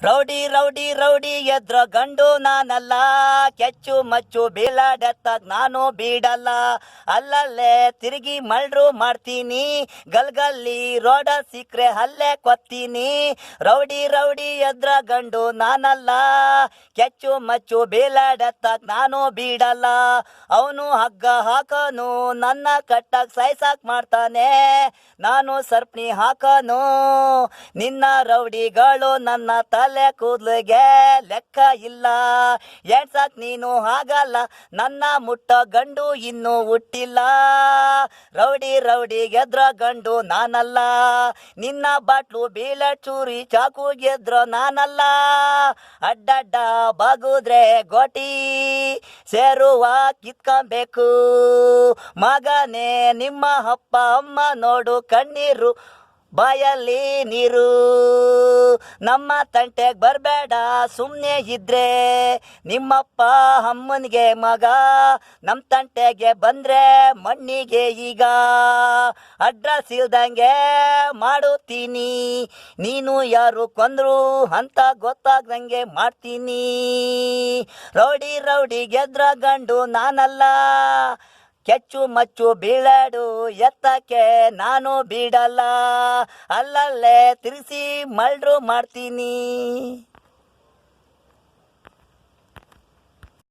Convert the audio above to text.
Rowdy rowdy rowdy ಎದ್ರ ಗಂಡು ನಾನಲ್ಲ, ಕೆಚ್ಚು ಮಚ್ಚು ಬೀಳಾಡತ್ತಾಗ ನಾನು ಬೀಡಲ್ಲ. ಅಲ್ಲಲ್ಲೇ ತಿರುಗಿ ಮಳ್ರು ಮಾಡ್ತೀನಿ, ಗಲ್ಗಲ್ಲಿ ರೋಡ ಸಿಕ್ರೆ ಹಲ್ಲೆ ಕೊತ್ತೀನಿ. ರೌಡಿ ರೌಡಿ ಎದ್ರ ಗಂಡು ನಾನಲ್ಲ, ಕೆಚ್ಚು ಮಚ್ಚು ಬೀಳಾಡತ್ತಾಗ ನಾನು ಬೀಡಲ್ಲ. ಅವನು ಹಗ್ಗ ಹಾಕನು, ನನ್ನ ಕಟ್ಟಾಗ ಸಾಯ್ಸಾಕ್ ಮಾಡ್ತಾನೆ, ನಾನು ಸರ್ಪಣಿ ಹಾಕನು. ನಿನ್ನ ರೌಡಿಗಳು ನನ್ನ ತಲೆ ಕೂದಲಿಗೆ ಲೆಕ್ಕ ಇಲ್ಲ, ಎಣ್ಸಾಕ್ ನೀನು ಹಾಗಲ್ಲ, ನನ್ನ ಮುಟ್ಟ ಗಂಡು ಇನ್ನೂ ಹುಟ್ಟಿಲ್ಲ. ರೌಡಿ ರೌಡಿ ಗೆದ್ರ ಗಂಡು ನಾನಲ್ಲ, ನಿನ್ನ ಬಾಟ್ಲು ಬೀಳ ಚೂರಿ ಚಾಕು ಗೆದ್ರ ನಾನಲ್ಲ. ಅಡ್ಡಡ್ಡ ಬಾಗುದ್ರೆ ಗೋಟಿ ಸೇರುವ ಕಿತ್ಕೊಬೇಕು, ಮಗನೇ ನಿಮ್ಮ ಅಪ್ಪ ಅಮ್ಮ ನೋಡು ಕಣ್ಣೀರು ಬಾಯಲ್ಲಿ ನೀರು. ನಮ್ಮ ತಂಟೆಗೆ ಬರಬೇಡ ಸುಮ್ಮನೆ ಇದ್ರೆ, ನಿಮ್ಮಪ್ಪ ಅಮ್ಮನಿಗೆ ಮಗ, ನಮ್ಮ ತಂಟೆಗೆ ಬಂದರೆ ಮಣ್ಣಿಗೆ ಈಗ. ಅಡ್ರೆಸ್ ಇಲ್ದಂಗೆ ಮಾಡುತ್ತೀನಿ, ನೀನು ಯಾರು ಕೊಂದ್ರು ಅಂತ ಗೊತ್ತಾಗ್ದಂಗೆ ಮಾಡ್ತೀನಿ. ರೌಡಿ ರೌಡಿ ಗೆದ್ರ ಗಂಡು ನಾನಲ್ಲ, ಕೆಚ್ಚು ಮಚ್ಚು ಬೀಳಾಡು ಎತ್ತಕ್ಕೆ ನಾನು ಬೀಡಲ್ಲ. ಅಲ್ಲಲ್ಲೇ ತಿರ್ಸಿ ಮಳ್ರು ಮಾಡ್ತೀನಿ.